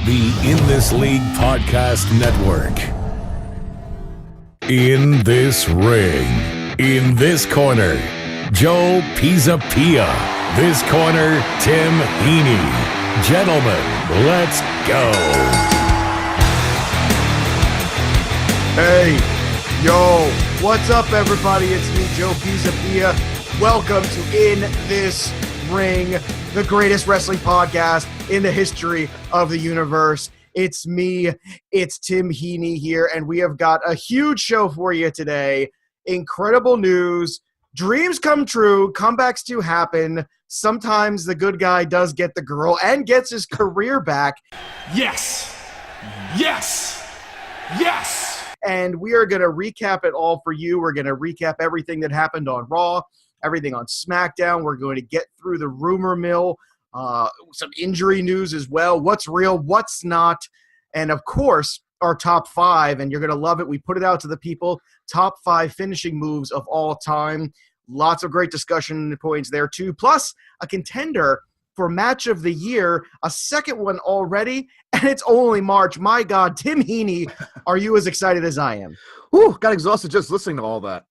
The In This League Podcast Network. In this ring, in this corner, Joe Pisapia. This corner, Tim Heaney. Gentlemen, let's go. Hey, yo, what's up, everybody? It's me, Joe Pisapia. Welcome to In This Ring, the greatest wrestling podcast in the history of the universe. It's me, it's Tim Heaney here, and we have got a huge show for you today. Incredible news, dreams come true, comebacks do happen. Sometimes the good guy does get the girl and gets his career back. Yes! Yes! Yes! And we are going to recap it all for you. We're going to recap everything that happened on Raw, everything on SmackDown. We're going to get through the rumor mill, some injury news as well, what's real, what's not, and of course, our top five, and you're going to love it. We put it out to the people, top 5 finishing moves of all time. Lots of great discussion points there too, plus a contender for match of the year, a second one already, and it's only March. My God, Tim Heaney, are you as excited as I am? Whew, got exhausted just listening to all that.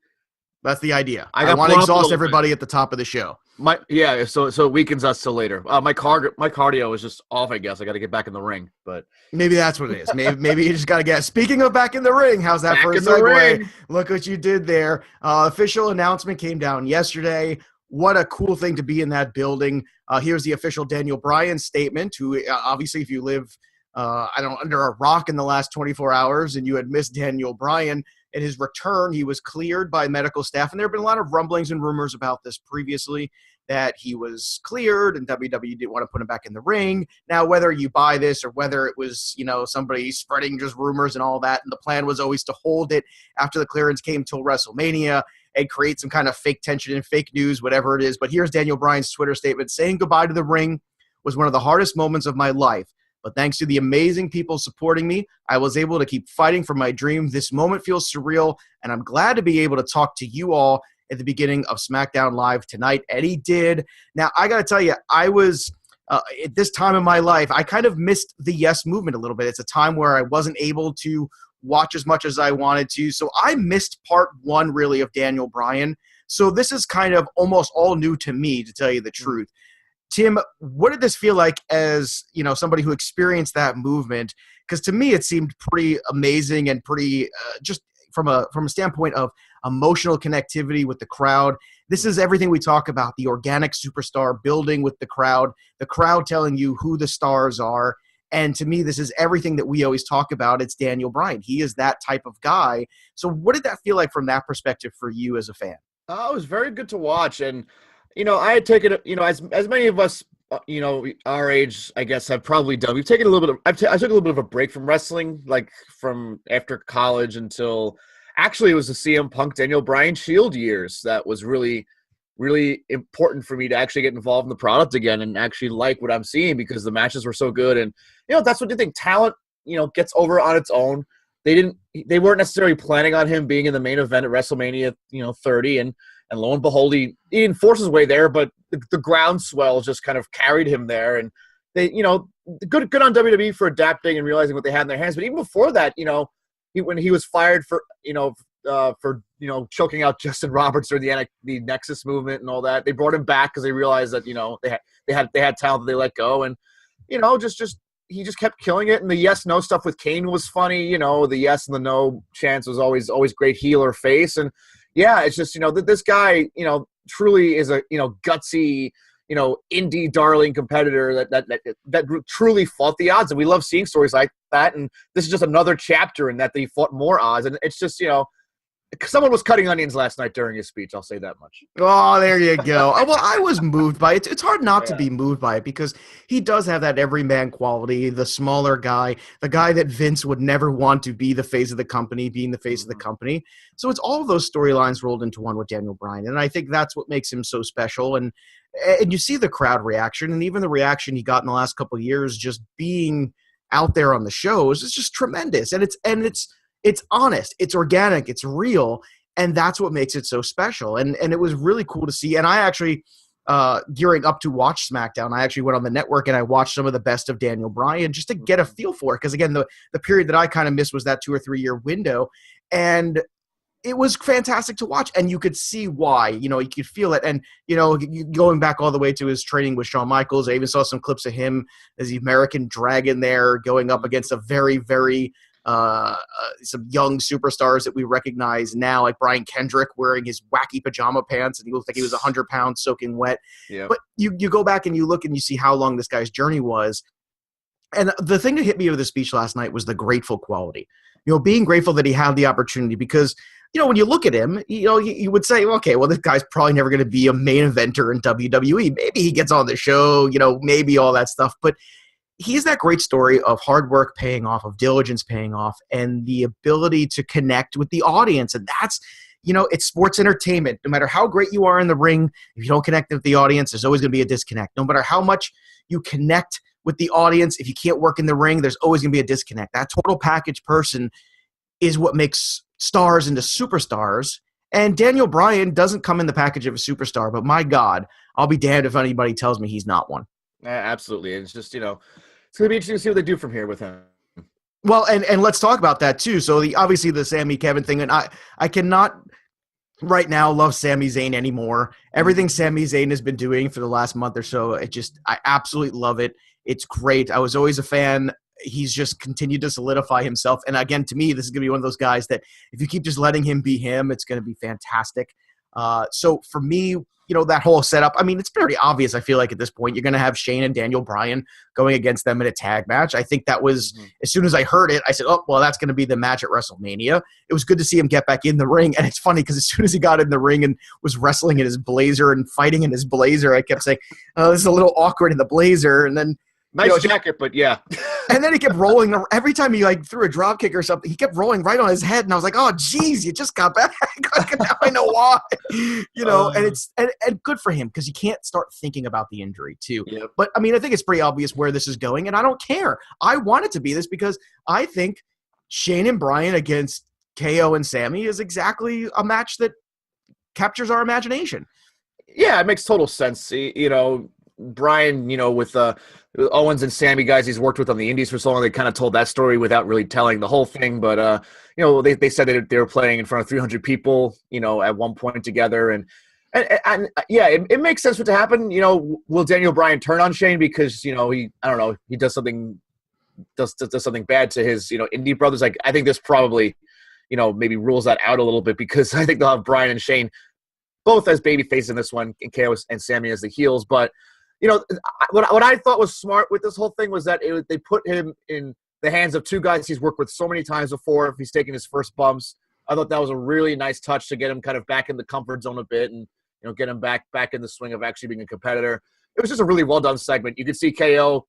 That's the idea. I want to exhaust everybody at the top of the show. So it weakens us till later. My cardio is just off, I guess. I got to get back in the ring, but maybe that's what it is. Maybe you just got to get. Speaking of back in the ring, how's that for a segue? Look what you did there. Official announcement came down yesterday. What a cool thing to be in that building. Here's the official Daniel Bryan statement. Who obviously, if you live, under a rock in the last 24 hours, and you had missed Daniel Bryan. At his return, he was cleared by medical staff, and there have been a lot of rumblings and rumors about this previously, that he was cleared and WWE didn't want to put him back in the ring. Now, whether you buy this or whether it was, somebody spreading just rumors and all that, and the plan was always to hold it after the clearance came till WrestleMania and create some kind of fake tension and fake news, whatever it is. But here's Daniel Bryan's Twitter statement: saying goodbye to the ring was one of the hardest moments of my life. But thanks to the amazing people supporting me, I was able to keep fighting for my dream. This moment feels surreal, and I'm glad to be able to talk to you all at the beginning of SmackDown Live tonight. Eddie did. Now, I got to tell you, I was, at this time in my life, I kind of missed the Yes movement a little bit. It's a time where I wasn't able to watch as much as I wanted to. So I missed part 1, really, of Daniel Bryan. So this is kind of almost all new to me, to tell you the truth. Tim, what did this feel like as, somebody who experienced that movement? Because to me, it seemed pretty amazing and pretty just from a standpoint of emotional connectivity with the crowd. This is everything we talk about, the organic superstar building with the crowd telling you who the stars are. And to me, this is everything that we always talk about. It's Daniel Bryan. He is that type of guy. So what did that feel like from that perspective for you as a fan? It was very good to watch. And I had taken, as many of us, our age, I guess, have probably done. We've taken a little bit I took a little bit of a break from wrestling, like from after college until actually it was the CM Punk Daniel Bryan Shield years that was really, really important for me to actually get involved in the product again and actually like what I'm seeing because the matches were so good. And that's what you think. Talent, gets over on its own. They weren't necessarily planning on him being in the main event at WrestleMania, 30, and lo and behold, he didn't force his way there, but the groundswell just kind of carried him there. And they, good on WWE for adapting and realizing what they had in their hands. But even before that, when he was fired for choking out Justin Roberts during the Nexus movement and all that, they brought him back because they realized that they had talent that they let go, and he just kept killing it. And the yes no stuff with Kane was funny. The yes and the no chance was always great, heel or face. And yeah, it's just, that this guy, truly is a, gutsy, indie darling competitor that truly fought the odds. And we love seeing stories like that. And this is just another chapter in that they fought more odds. And it's just, someone was cutting onions last night during his speech. I'll say that much. Oh, there you go. Well, I was moved by it. It's hard not to be moved by it because he does have that everyman quality, the smaller guy, the guy that Vince would never want to be the face of the company, being the face of the company. So it's all of those storylines rolled into one with Daniel Bryan. And I think that's what makes him so special. And you see the crowd reaction, and even the reaction he got in the last couple of years just being out there on the shows is just tremendous. And it's honest, it's organic, it's real, and that's what makes it so special. And it was really cool to see. And I actually gearing up to watch SmackDown. I actually went on the network and I watched some of the best of Daniel Bryan just to get a feel for it. Because again, the period that I kind of missed was that 2 or 3 year window. And it was fantastic to watch, and you could see why. You could feel it. And, going back all the way to his training with Shawn Michaels, I even saw some clips of him as the American Dragon there going up against a very, very some young superstars that we recognize now, like Brian Kendrick wearing his wacky pajama pants, and he looked like he was 100 pounds soaking wet. Yeah. But you go back and you look and you see how long this guy's journey was. And the thing that hit me with the speech last night was the grateful quality. Being grateful that he had the opportunity because – when you look at him, you would say, okay, well, this guy's probably never going to be a main eventer in WWE. Maybe he gets on the show, maybe all that stuff. But he's that great story of hard work paying off, of diligence paying off, and the ability to connect with the audience. And that's, it's sports entertainment. No matter how great you are in the ring, if you don't connect with the audience, there's always going to be a disconnect. No matter how much you connect with the audience, if you can't work in the ring, there's always going to be a disconnect. That total package person is what makes stars into superstars. And Daniel Bryan doesn't come in the package of a superstar, but my God, I'll be damned if anybody tells me he's not one. Absolutely. It's just, it's going to be interesting to see what they do from here with him. Well, and let's talk about that too. So obviously the Sami Kevin thing, and I cannot right now love Sami Zayn anymore. Everything Sami Zayn has been doing for the last month or so, I absolutely love it. It's great. I was always a fan. He's just continued to solidify himself. And again, to me, this is going to be one of those guys that if you keep just letting him be him, it's going to be fantastic. So for me, that whole setup, it's pretty obvious. I feel like at this point, you're going to have Shane and Daniel Bryan going against them in a tag match. I think that was, as soon as I heard it, I said, oh, well, that's going to be the match at WrestleMania. It was good to see him get back in the ring. And it's funny because as soon as he got in the ring and was wrestling in his blazer and fighting in his blazer, I kept saying, oh, this is a little awkward in the blazer. And then, nice jacket, but yeah. And then he kept rolling. Every time he threw a drop kick or something, he kept rolling right on his head. And I was like, oh, geez, you just got back. Now I know why. And it's and good for him because he can't start thinking about the injury too. Yep. But, I think it's pretty obvious where this is going, and I don't care. I want it to be this because I think Shane and Bryan against KO and Sami is exactly a match that captures our imagination. Yeah, it makes total sense. Bryan, with Owens and Sami, guys he's worked with on the indies for so long, they kind of told that story without really telling the whole thing. But, they said that they were playing in front of 300 people, at one point together. And yeah, it makes sense for it to happen. Will Daniel Bryan turn on Shane because, he does something bad to his, indie brothers? Like, I think this probably, maybe rules that out a little bit because I think they'll have Bryan and Shane both as baby faces in this one, and KO and Sami as the heels. But, what I thought was smart with this whole thing was that they put him in the hands of two guys he's worked with so many times before if he's taking his first bumps. I thought that was a really nice touch to get him kind of back in the comfort zone a bit and, get him back in the swing of actually being a competitor. It was just a really well-done segment. You could see KO.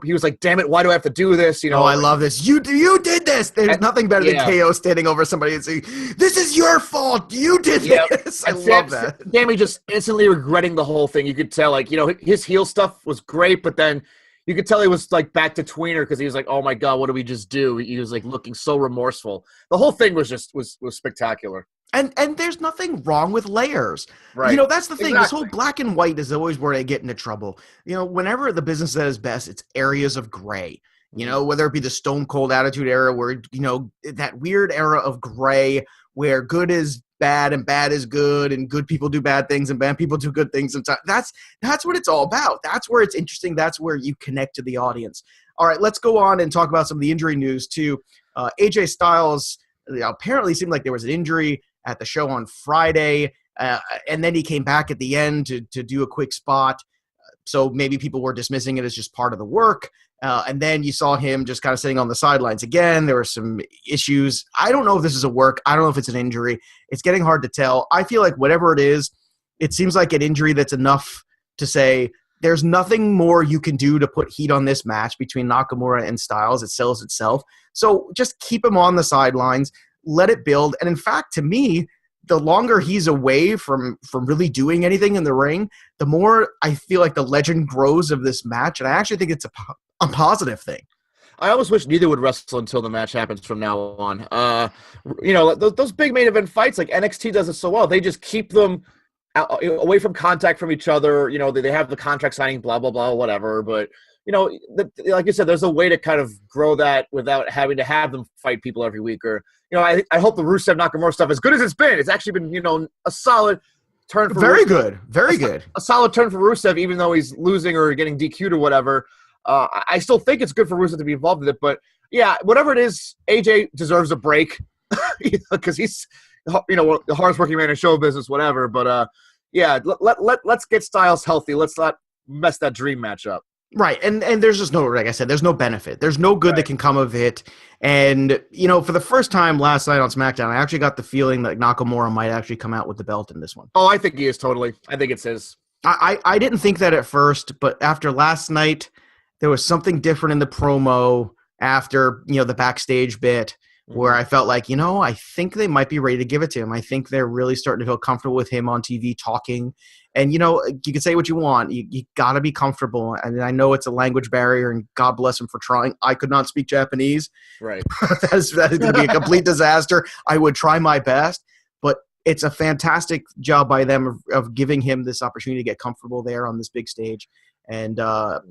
He was like, damn it, why do I have to do this? I love this. You did this. There's nothing better than KO standing over somebody and saying, this is your fault. You did this. I love that. Sami just instantly regretting the whole thing. You could tell, his heel stuff was great, but then you could tell he was back to tweener because he was like, oh my God, what did we just do? He was looking so remorseful. The whole thing was just was spectacular. And there's nothing wrong with layers. Right. That's the thing. Exactly. This whole black and white is always where they get into trouble. Whenever the business is at its best, it's areas of gray. Whether it be the Stone Cold Attitude Era where, that weird era of gray where good is bad and bad is good and good people do bad things and bad people do good things. Sometimes that's what it's all about. That's where it's interesting. That's where you connect to the audience. All right, let's go on and talk about some of the injury news too. AJ Styles apparently seemed like there was an injury at the show on Friday, and then he came back at the end to do a quick spot. So maybe people were dismissing it as just part of the work. And then you saw him just kind of sitting on the sidelines again. There were some issues. I don't know if this is a work. I don't know if it's an injury. It's getting hard to tell. I feel like whatever it is, it seems like an injury that's enough to say there's nothing more you can do to put heat on this match between Nakamura and Styles. It sells itself. So just keep him on the sidelines. Let it build. And in fact, to me, the longer he's away from really doing anything in the ring, the more I feel like the legend grows of this match. And I actually think it's a positive thing. I almost wish neither would wrestle until the match happens from now on. Those big main event fights, like NXT does it so well. They just keep them away from contact from each other. You know, they have the contract signing, blah, blah, blah, whatever. But, you know, like you said, there's a way to kind of grow that without having to have them fight people every week. Or, you know, I hope the Rusev Nakamura stuff, as good as it's been, it's actually been, you know, a solid turn for Rusev. Very good. A solid turn for Rusev, even though he's losing or getting DQ'd or whatever. I still think it's good for Rusev to be involved in it. But, yeah, whatever it is, AJ deserves a break because he's, you know, the hardest working man in show business, whatever. But, yeah, let's get Styles healthy. Let's not mess that dream match up. Right, and there's just no, like I said, there's no benefit. There's no good that can come of it. And, you know, for the first time last night on SmackDown, I actually got the feeling that Nakamura might actually come out with the belt in this one. Oh, I think he is totally. I think it's his. I didn't think that at first, but after last night, there was something different in the promo after, you know, the backstage bit where I felt like, you know, I think they might be ready to give it to him. I think they're really starting to feel comfortable with him on TV talking. And, you know, you can say what you want. You got to be comfortable. And I know it's a language barrier, and God bless him for trying. I could not speak Japanese. Right. that is going to be a complete disaster. I would try my best. But it's a fantastic job by them of giving him this opportunity to get comfortable there on this big stage. And,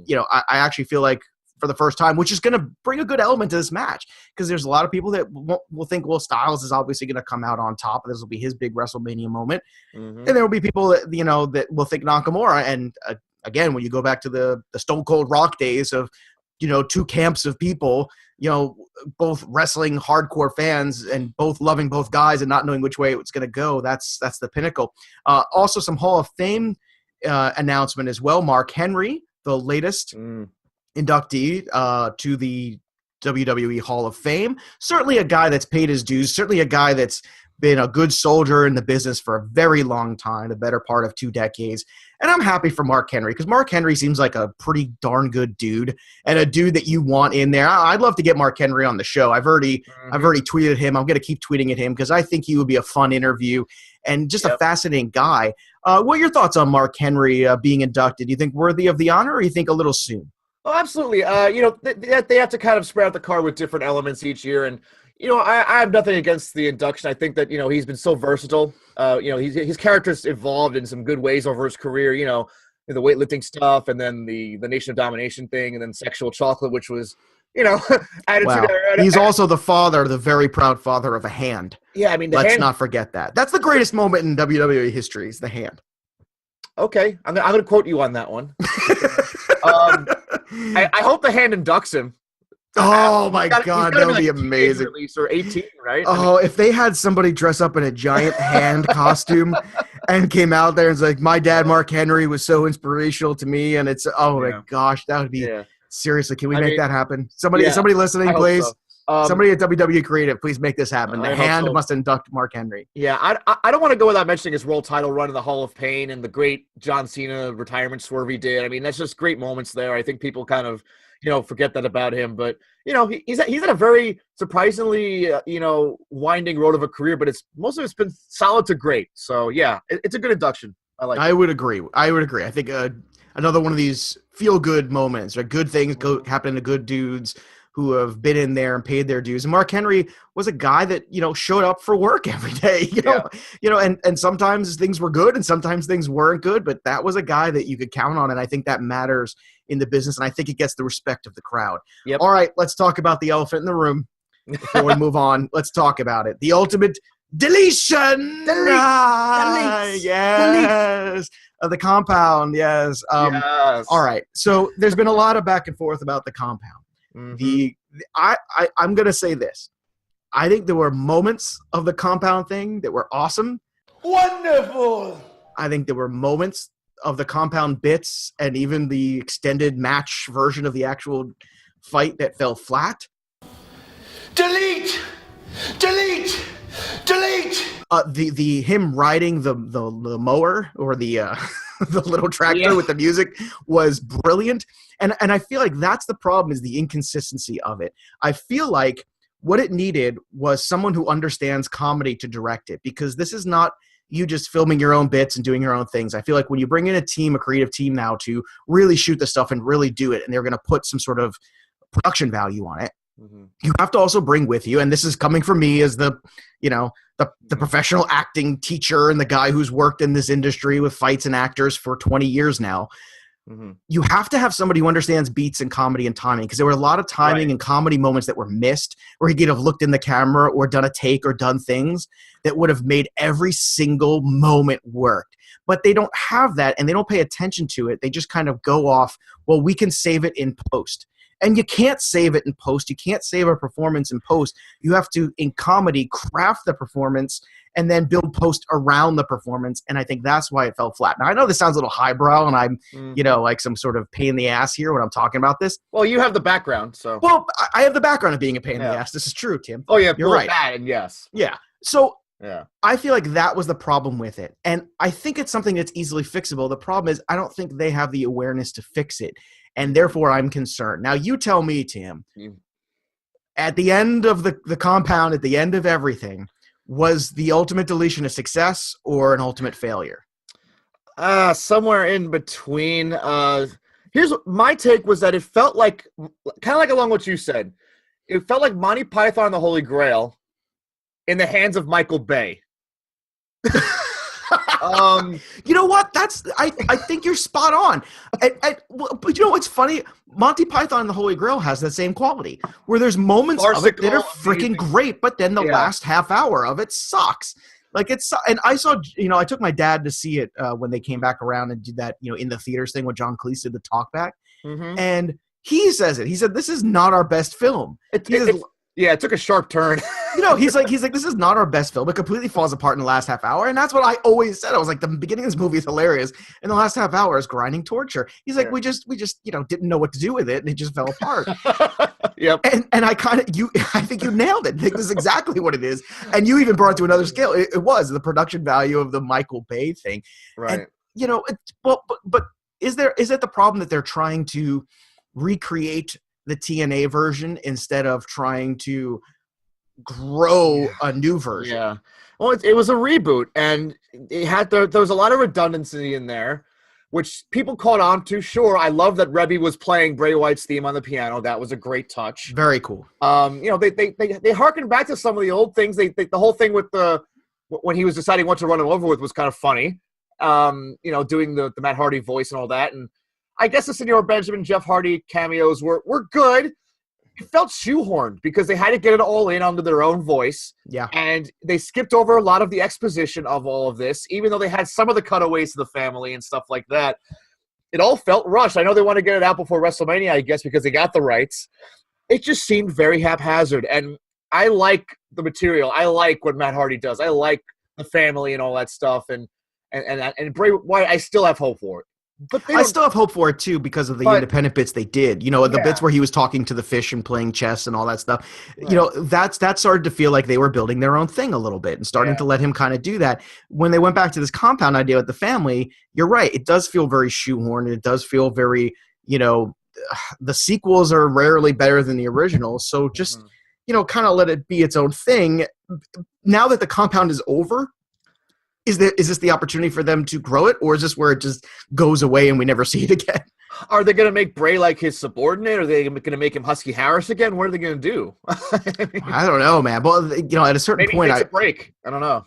you know, I actually feel like for the first time, which is going to bring a good element to this match, because there's a lot of people that will think, well, Styles is obviously going to come out on top. This will be his big WrestleMania moment. And there will be people that, you know, that will think Nakamura. And again, when you go back to the Stone Cold Rock days of, you know, two camps of people, you know, both wrestling hardcore fans and both loving both guys and not knowing which way it's going to go. That's the pinnacle. Also some Hall of Fame announcement as well. Mark Henry, the latest inductee to the WWE Hall of Fame. Certainly a guy that's paid his dues. Certainly a guy that's been a good soldier in the business for a very long time, the better part of 2 decades. And I'm happy for Mark Henry, because Mark Henry seems like a pretty darn good dude and a dude that you want in there. I'd love to get Mark Henry on the show. I've already tweeted him. I'm going to keep tweeting at him because I think he would be a fun interview and just a fascinating guy. What are your thoughts on Mark Henry being inducted? Do you think worthy of the honor, or you think a little soon? Oh, absolutely. You know, they have to kind of spread out the card with different elements each year. And, you know, I have nothing against the induction. I think that, you know, he's been so versatile. You know, his character's evolved in some good ways over his career, you know, the weightlifting stuff, and then the Nation of Domination thing, and then Sexual Chocolate, which was, you know, added to there. He's also the father, the very proud father of a hand. Yeah, I mean, let's not forget that. That's the greatest moment in WWE history, is the hand. Okay, I'm going to quote you on that one. I hope the hand inducts him. Oh my God, that would be amazing. Release or 18, right? Oh, if they had somebody dress up in a giant hand costume and came out there and was like, my dad, Mark Henry, was so inspirational to me, and it's my gosh, that would be seriously. Can we make that happen? Somebody listening, please. So. Somebody at WWE Creative, please make this happen. The hand must induct Mark Henry. Yeah, I don't want to go without mentioning his world title run in the Hall of Pain and the great John Cena retirement swerve he did. I mean, that's just great moments there. I think people kind of, you know, forget that about him. But, you know, he's had a very surprisingly, you know, winding road of a career, but most of it's been solid to great. So, yeah, it's a good induction. I would agree. I think another one of these feel-good moments, or good things happen to good dudes who have been in there and paid their dues. And Mark Henry was a guy that, you know, showed up for work every day, you know, and sometimes things were good and sometimes things weren't good, but that was a guy that you could count on. And I think that matters in the business. And I think it gets the respect of the crowd. Yep. All right, let's talk about the elephant in the room before we move on. Let's talk about it. The ultimate deletion. Delete. Yes. Of the compound. Yes. Yes. All right. So there's been a lot of back and forth about the compound. I'm going to say this. I think there were moments of the compound thing that were awesome. Wonderful. I think there were moments of the compound bits and even the extended match version of the actual fight that fell flat. Delete. The him riding the mower, or the the little tractor with the music, was brilliant. And I feel like that's the problem, is the inconsistency of it. I feel like what it needed was someone who understands comedy to direct it, because this is not you just filming your own bits and doing your own things. I feel like when you bring in a creative team now to really shoot the stuff and really do it, and they're going to put some sort of production value on it, you have to also bring with you, and this is coming from me as the the professional acting teacher and the guy who's worked in this industry with fights and actors for 20 years now. You have to have somebody who understands beats and comedy and timing, because there were a lot of timing and comedy moments that were missed where he could have looked in the camera or done a take or done things that would have made every single moment work. But they don't have that, and they don't pay attention to it. They just kind of go off, well, we can save it in post. And you can't save it in post. You can't save a performance in post. You have to, in comedy, craft the performance and then build post around the performance. And I think that's why it fell flat. Now, I know this sounds a little highbrow, and I'm, like some sort of pain in the ass here when I'm talking about this. Well, you have the background, so. Well, I have the background of being a pain in the ass. This is true, Tim. Oh, yeah. You're right. That, and yes. Yeah. So yeah, I feel like that was the problem with it. And I think it's something that's easily fixable. The problem is I don't think they have the awareness to fix it. And therefore, I'm concerned. Now, you tell me, Tim, at the end of the compound, at the end of everything, was the ultimate deletion a success or an ultimate failure? Somewhere in between. Here's my take was that it felt like, kind of like along what you said, it felt like Monty Python and the Holy Grail in the hands of Michael Bay. You know what? I think you're spot on. But you know what's funny? Monty Python and the Holy Grail has that same quality, where there's moments of it that are freaking great, but then the last half hour of it sucks. Like and I saw, I took my dad to see it when they came back around and did that, in the theaters thing when John Cleese did the talk back, and he says it. He said, "This is not our best film." It took a sharp turn. He's like, this is not our best film. It completely falls apart in the last half hour. And that's what I always said. I was like, the beginning of this movie is hilarious. And the last half hour is grinding torture. He's like, we just, didn't know what to do with it. And it just fell apart. Yep. And I think you nailed it. I think this is exactly what it is. And you even brought it to another scale. It was the production value of the Michael Bay thing. Right. And, but is it the problem that they're trying to recreate the TNA version instead of trying to grow a new version? Yeah. Well, it was a reboot, and it had there was a lot of redundancy in there, which people caught on to. Sure, I love that Rebby was playing Bray Wyatt's theme on the piano. That was a great touch. Very cool. They harkened back to some of the old things. The whole thing with when he was deciding what to run him over with was kind of funny. Doing the Matt Hardy voice and all that, and I guess the Senor Benjamin, Jeff Hardy cameos were good. It felt shoehorned because they had to get it all in under their own voice. Yeah. And they skipped over a lot of the exposition of all of this, even though they had some of the cutaways to the family and stuff like that. It all felt rushed. I know they want to get it out before WrestleMania, I guess, because they got the rights. It just seemed very haphazard. And I like the material. I like what Matt Hardy does. I like the family and all that stuff. And Bray Wyatt, I still have hope for it. But I still have hope for it, too, because of the independent bits they did. The bits where he was talking to the fish and playing chess and all that stuff. Right. That started to feel like they were building their own thing a little bit and starting to let him kind of do that. When they went back to this compound idea with the family, you're right. It does feel very shoehorned. It does feel very, the sequels are rarely better than the original. So just, kind of let it be its own thing. Now that the compound is over, is this the opportunity for them to grow it, or is this where it just goes away and we never see it again? Are they going to make Bray like his subordinate? Are they going to make him Husky Harris again? What are they going to do? I don't know, man. Well, at a certain point, maybe a break. I don't know.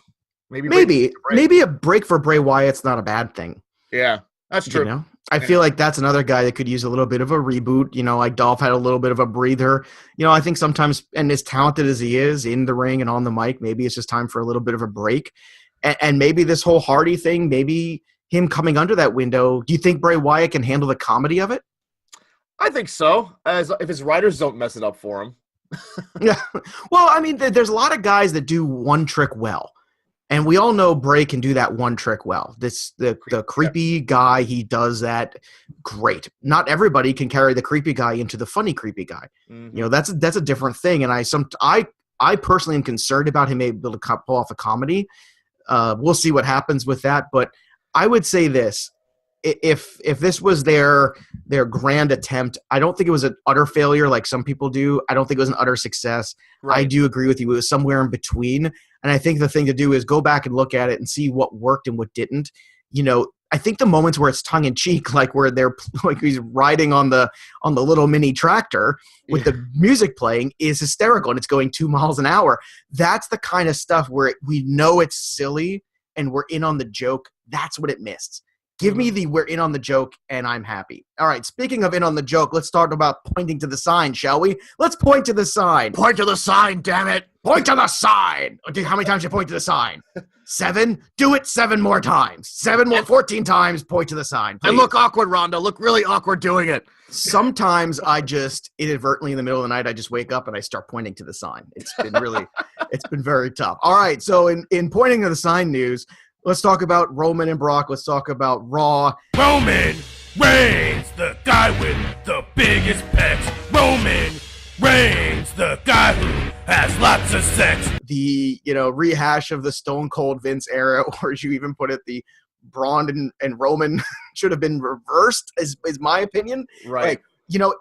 Maybe a break for Bray Wyatt's not a bad thing. Yeah, that's true. I feel like that's another guy that could use a little bit of a reboot. Like Dolph had a little bit of a breather. I think sometimes, and as talented as he is in the ring and on the mic, maybe it's just time for a little bit of a break. And maybe this whole Hardy thing, maybe him coming under that window. Do you think Bray Wyatt can handle the comedy of it? I think so, if his writers don't mess it up for him. Yeah. Well, I mean, there's a lot of guys that do one trick well. And we all know Bray can do that one trick well. The creepy guy, he does that great. Not everybody can carry the creepy guy into the funny creepy guy. Mm-hmm. That's a different thing. And I personally am concerned about him able to pull off a comedy. We'll see what happens with that, but I would say this: if this was their grand attempt, I don't think it was an utter failure like some people do. I don't think it was an utter success. Right. I do agree with you; it was somewhere in between. And I think the thing to do is go back and look at it and see what worked and what didn't. I I think the moments where it's tongue in cheek, like where they're like he's riding on the little mini tractor with the music playing, is hysterical, and it's going 2 miles an hour. That's the kind of stuff where we know it's silly and we're in on the joke. That's what it missed. Give me the we're in on the joke and I'm happy. All right, speaking of in on the joke, let's talk about pointing to the sign, shall we? Let's point to the sign. Point to the sign, damn it. Point to the sign. Okay, how many times you point to the sign? 7? Do it 7 more times. 14 times, point to the sign. Please. And look awkward, Rhonda. Look really awkward doing it. Sometimes I just inadvertently in the middle of the night, I just wake up and I start pointing to the sign. It's been very tough. All right, so in pointing to the sign news, let's talk about Roman and Brock. Let's talk about Raw. Roman Reigns, the guy with the biggest pecs. Roman Reigns, the guy who has lots of sex. The, rehash of the Stone Cold Vince era, or as you even put it, the Braun and Roman should have been reversed, is my opinion. Right. Like,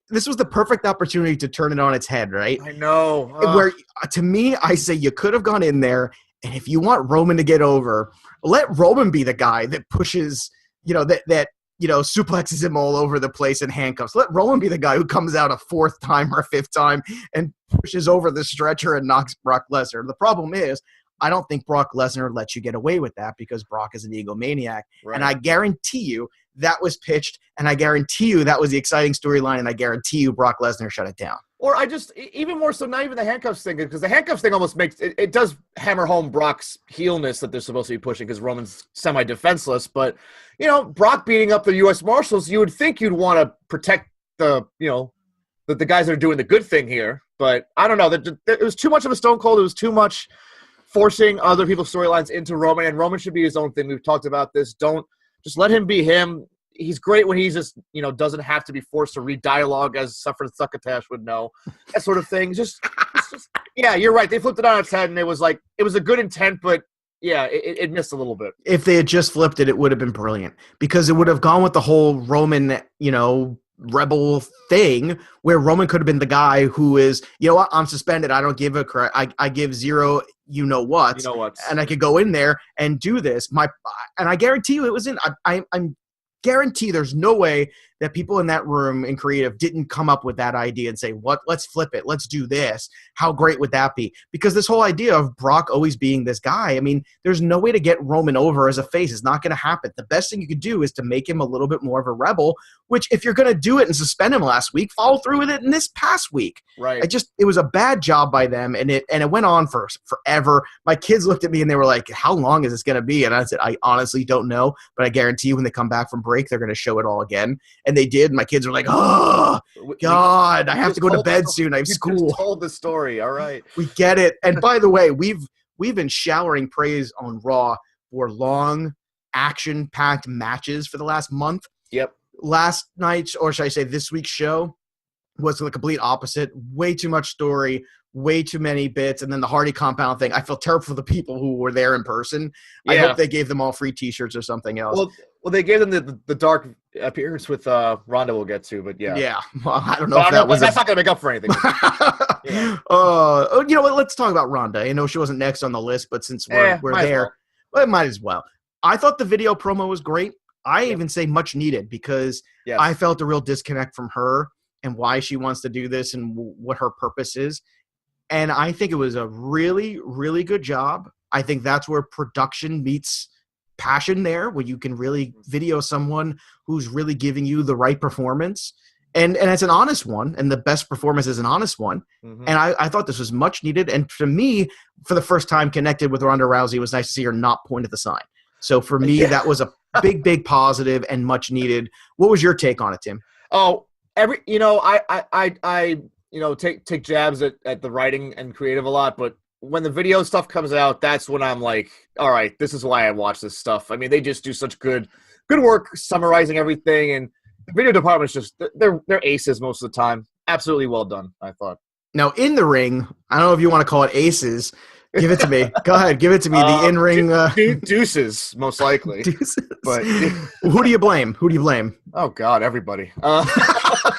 this was the perfect opportunity to turn it on its head, right? I know. Where, to me, I say you could have gone in there, and if you want Roman to get over, let Roman be the guy that pushes, that suplexes him all over the place in handcuffs. Let Roman be the guy who comes out a 4th time or a 5th time and pushes over the stretcher and knocks Brock Lesnar. The problem is, I don't think Brock Lesnar lets you get away with that because Brock is an egomaniac. Right. And I guarantee you that was pitched, and I guarantee you that was the exciting storyline, and I guarantee you Brock Lesnar shut it down. Or even more so, not even the handcuffs thing, because the handcuffs thing almost makes it does hammer home Brock's heelness that they're supposed to be pushing because Roman's semi-defenseless. But, Brock beating up the U.S. Marshals, you would think you'd want to protect the guys that are doing the good thing here. But I don't know. It was too much of a Stone Cold. It was too much forcing other people's storylines into Roman, and Roman should be his own thing. We've talked about this. Just let him be him. He's great when he's just, doesn't have to be forced to read dialogue, as Suffered Succotash would know. That sort of thing. Yeah, you're right. They flipped it on its head, and it was a good intent, but yeah, it missed a little bit. If they had just flipped it, it would have been brilliant because it would have gone with the whole Roman, rebel thing where Roman could have been the guy who is, what, I'm suspended. I don't give a crap. I give zero, what, and I could go in there and do this. And I guarantee you it was in, I'm guarantee there's no way that people in that room in creative didn't come up with that idea and say, let's flip it. Let's do this. How great would that be? Because this whole idea of Brock always being this guy, I mean, there's no way to get Roman over as a face. It's not going to happen. The best thing you could do is to make him a little bit more of a rebel, which if you're going to do it and suspend him last week, follow through with it in this past week. Right. It was a bad job by them, and it went on for forever. My kids looked at me and they were like, how long is this going to be? And I said, I honestly don't know, but I guarantee you when they come back from break, they're going to show it all again. And they did. And my kids were like, oh, God, I have to go to bed soon. I have school. You told the story. All right. We get it. And by the way, we've been showering praise on Raw for long, action-packed matches for the last month. Yep. Last night's, or should I say this week's show, was the complete opposite. Way too much story, way too many bits, and then the Hardy compound thing. I feel terrible for the people who were there in person. Yeah. I hope they gave them all free T-shirts or something else. Well, they gave them the dark appearance with Ronda. We'll get to, but yeah. Yeah. Well, I don't know if that was. That's not going to make up for anything. Yeah. You know what? Let's talk about Ronda. I know she wasn't next on the list, but since we're there, well, it might as well. I thought the video promo was great. I even say much needed because I felt a real disconnect from her and why she wants to do this and what her purpose is. And I think it was a really, really good job. I think that's where production meets passion there, where you can really video someone who's really giving you the right performance. And it's an honest one, and the best performance is an honest one. Mm-hmm. And I thought this was much needed. And for me, for the first time connected with Ronda Rousey, it was nice to see her not point at the sign. So for me, that was a big, big positive and much needed. What was your take on it, Tim? Oh, I take jabs at the writing and creative a lot, but when the video stuff comes out, that's when I'm like, all right, this is why I watch this stuff. I mean, they just do such good work summarizing everything, and the video department's just they're aces most of the time. Absolutely well done, I thought. Now in the ring, I don't know if you want to call it aces. Give it to me. Go ahead, give it to me. The in-ring deuces, most likely. Deuces. But who do you blame? Oh God, everybody. I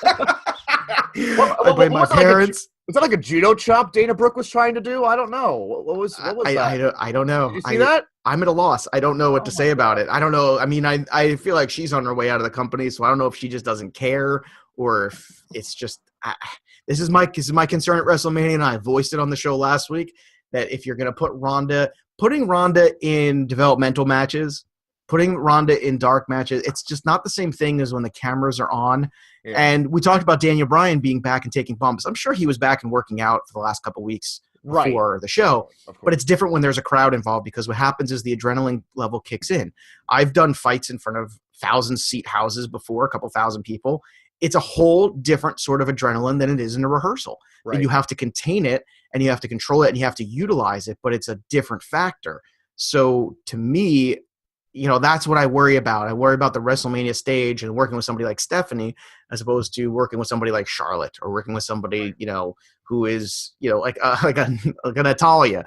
blame my parents. Was that like a judo chop Dana Brooke was trying to do? I don't know. What was that? I don't know. Did you see that? I'm at a loss. I don't know what to say about it. I don't know. I mean, I feel like she's on her way out of the company, so I don't know if she just doesn't care or if it's just this is my concern at WrestleMania, and I voiced it on the show last week that if you're going to putting Ronda in developmental matches, putting Ronda in dark matches, it's just not the same thing as when the cameras are on. Yeah. And we talked about Daniel Bryan being back and taking bumps. I'm sure he was back and working out for the last couple of weeks before the show, but it's different when there's a crowd involved because what happens is the adrenaline level kicks in. I've done fights in front of 1,000-seat houses before, a couple thousand people. It's a whole different sort of adrenaline than it is in a rehearsal. Right. And you have to contain it, and you have to control it, and you have to utilize it, but it's a different factor. So to me, that's what I worry about. I worry about the WrestleMania stage and working with somebody like Stephanie as opposed to working with somebody like Charlotte or working with somebody, who is, like a Natalia,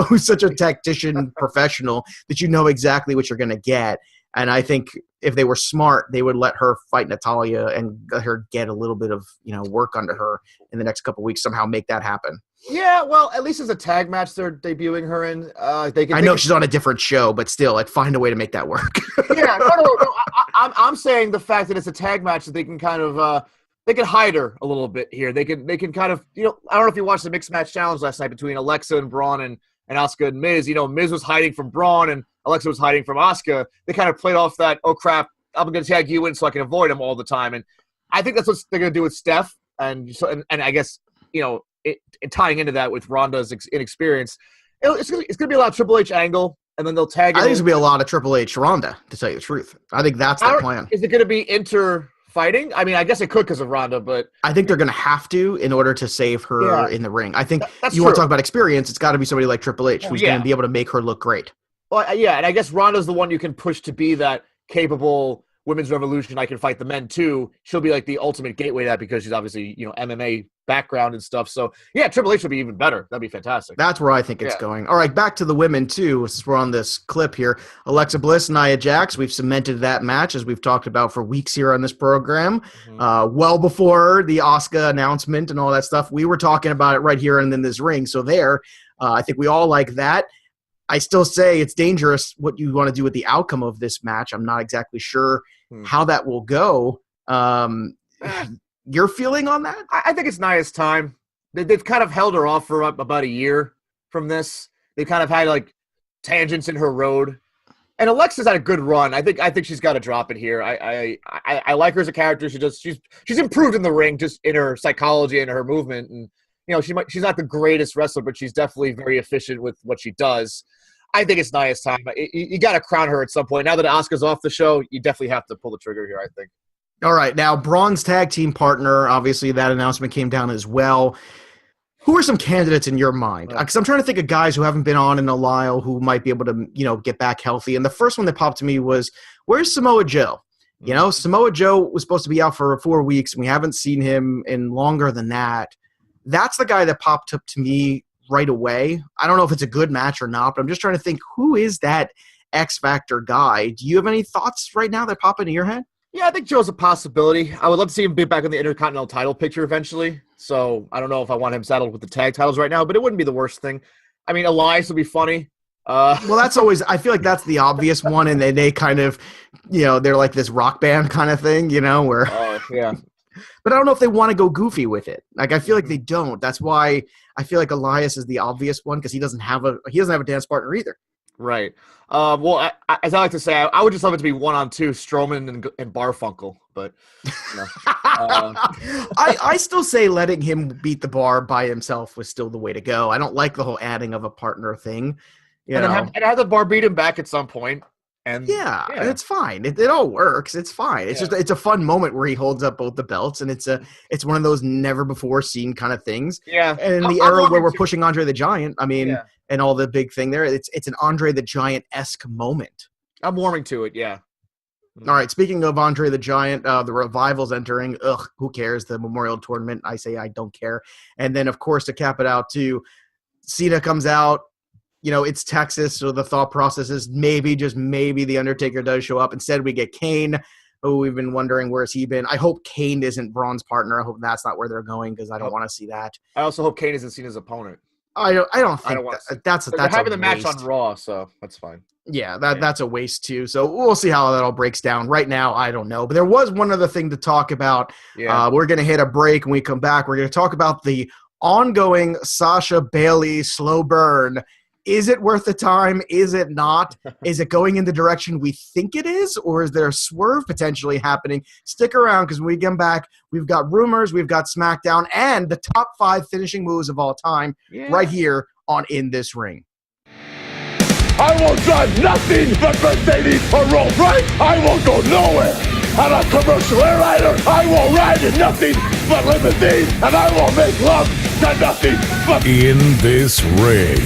who's such a tactician professional that exactly what you're going to get. And I think if they were smart, they would let her fight Natalia and let her get a little bit of, work under her in the next couple of weeks, somehow make that happen. Yeah, well, at least it's a tag match they're debuting her in. I know she's on a different show, but still, I'd find a way to make that work. Yeah, no. I'm saying the fact that it's a tag match that they can kind of they can hide her a little bit here. They can kind of I don't know if you watched the mixed match challenge last night between Alexa and Braun and Asuka and Miz. Miz was hiding from Braun and Alexa was hiding from Asuka. They kind of played off that, oh crap, I'm going to tag you in so I can avoid him all the time. And I think that's what they're going to do with Steph. And I guess it tying into that with Ronda's inexperience, it's going to be a lot of Triple H angle, and then they'll tag. I think it's going to be a lot of Triple H Ronda, to tell you the truth. I think that's the plan. Is it going to be inter-fighting? I mean, I guess it could because of Ronda, but I think they're going to have to in order to save her in the ring. I think you want to talk about experience, it's got to be somebody like Triple H who's going to be able to make her look great. Well, yeah, and I guess Ronda's the one you can push to be that capable women's revolution. I can fight the men too. She'll be like the ultimate gateway to that because she's obviously MMA background and stuff. So yeah, Triple H would be even better. That'd be fantastic. That's where I think it's going. All right, back to the women too. Since we're on this clip here, Alexa Bliss, Nia Jax. We've cemented that match as we've talked about for weeks here on this program. Well before the Asuka announcement and all that stuff, we were talking about it right here and in this ring. So I think we all like that. I still say it's dangerous what you want to do with the outcome of this match. I'm not exactly sure how that will go. Your feeling on that? I think it's Nia's time. They've kind of held her off for about a year from this. They kind of had like tangents in her road. And Alexa's had a good run. I think she's got to drop it here. I like her as a character. She's improved in the ring, just in her psychology and her movement. And she's not the greatest wrestler, but she's definitely very efficient with what she does. I think it's Nia's time. You got to crown her at some point. Now that Asuka's off the show, you definitely have to pull the trigger here, I think. All right. Now, Braun's tag team partner, obviously that announcement came down as well. Who are some candidates in your mind? Because I'm trying to think of guys who haven't been on in a while who might be able to, get back healthy. And the first one that popped to me was, where's Samoa Joe? Samoa Joe was supposed to be out for 4 weeks, and we haven't seen him in longer than that. That's the guy that popped up to me right away. I don't know if it's a good match or not, but I'm just trying to think, who is that X Factor guy? Do you have any thoughts right now that pop into your head? Yeah, I think Joe's a possibility. I would love to see him be back in the Intercontinental title picture eventually. So I don't know if I want him saddled with the tag titles right now, but it wouldn't be the worst thing. I mean, Elias would be funny. Well, that's always, I feel like that's the obvious one, and they kind of, they're like this rock band kind of thing, where. Yeah. But I don't know if they want to go goofy with it. Like, I feel like they don't. That's why I feel like Elias is the obvious one, because he doesn't have a dance partner either. Right. Well, as I like to say, I would just love it to be 1-on-2, Strowman and Barfunkel. But I still say letting him beat the Bar by himself was still the way to go. I don't like the whole adding of a partner thing. And have the Bar beat him back at some point. And and it's fine. It all works. It's fine. It's just it's a fun moment where he holds up both the belts, and it's one of those never before seen kind of things. Yeah. And in the era where we're pushing Andre the Giant, I mean, and all the big thing there, it's an Andre the Giant-esque moment. I'm warming to it. Yeah. All right. Speaking of Andre the Giant, the Revival's entering. Ugh, who cares? The Memorial Tournament. I say I don't care. And then, of course, to cap it out, too, Cena comes out. It's Texas, so the thought process is maybe, just maybe, The Undertaker does show up. Instead, we get Kane. who we've been wondering where's he been. I hope Kane isn't Braun's partner. I hope that's not where they're going because I don't want to see that. I also hope Kane isn't seen as opponent. I don't think that's they're having the match waste. on Raw, so that's fine. Yeah, that's a waste too. So we'll see how that all breaks down. Right now, I don't know. But there was one other thing to talk about. Yeah. We're going to hit a break. When we come back, we're going to talk about the ongoing Sasha Bailey slow burn. Is it worth the time? Is it not? Is it going in the direction we think it is? Or is there a swerve potentially happening? Stick around because when we come back, we've got rumors, we've got SmackDown, and the top 5 finishing moves of all time right here on In This Ring. I will drive nothing but Mercedes or Rolls Royce. I will go nowhere. On a commercial airliner, I will ride in nothing but limousine, and I will make love to nothing but In This Ring.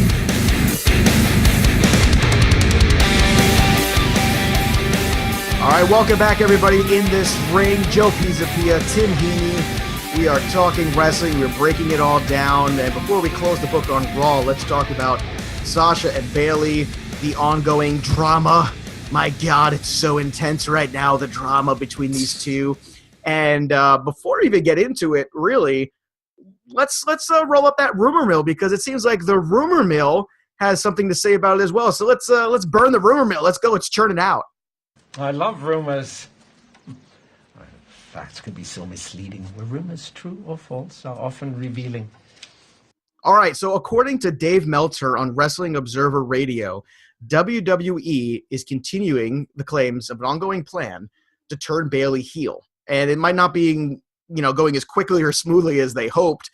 All right, welcome back, everybody. In This Ring, Joe Pisapia, Tim Heaney. We are talking wrestling. We're breaking it all down. And before we close the book on Raw, let's talk about Sasha and Bailey, the ongoing drama. My God, it's so intense right now, the drama between these two. And before we even get into it, really, let's roll up that rumor mill because it seems like the rumor mill has something to say about it as well. So let's burn the rumor mill. Let's go. Let's churn it out. I love rumors. Facts can be so misleading. Were rumors true or false are often revealing. All right, so according to Dave Meltzer on Wrestling Observer Radio, WWE is continuing the claims of an ongoing plan to turn Bailey heel. And it might not be, going as quickly or smoothly as they hoped.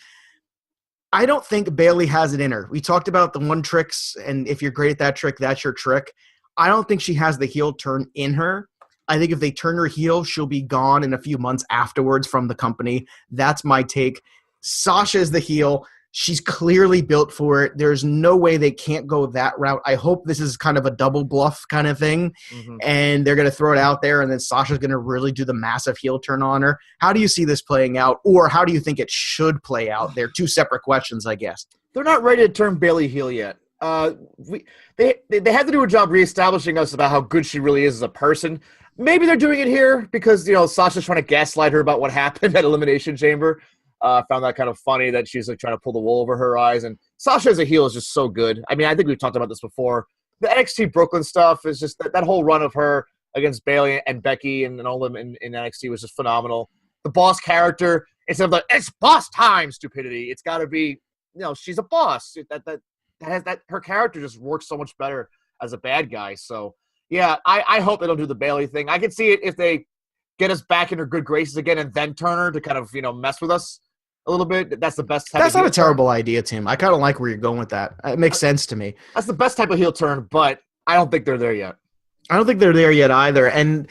I don't think Bailey has it in her. We talked about the one tricks, and if you're great at that trick, that's your trick. I don't think she has the heel turn in her. I think if they turn her heel, she'll be gone in a few months afterwards from the company. That's my take. Sasha is the heel. She's clearly built for it. There's no way they can't go that route. I hope this is kind of a double bluff kind of thing, and they're going to throw it out there, and then Sasha's going to really do the massive heel turn on her. How do you see this playing out, or how do you think it should play out? They're two separate questions, I guess. They're not ready to turn Bailey heel yet. They have to do a job reestablishing us about how good she really is as a person. Maybe they're doing it here because Sasha's trying to gaslight her about what happened at Elimination Chamber. Found that kind of funny that she's like trying to pull the wool over her eyes. And Sasha as a heel is just so good. I mean, I think we've talked about this before. The NXT Brooklyn stuff is just that whole run of her against Bailey and Becky and all them in NXT was just phenomenal. The boss character, instead of it's boss time stupidity, it's got to be she's a boss. That her character just works so much better as a bad guy. So yeah, I hope they don't do the Bailey thing. I can see it if they get us back in her good graces again and then turn her to kind of mess with us a little bit. That's the best type That's of heel not a terrible turn. idea, Tim. I kind of like where you're going with that. It makes sense to me. That's the best type of heel turn, but I don't think they're there yet. I don't think they're there yet either. And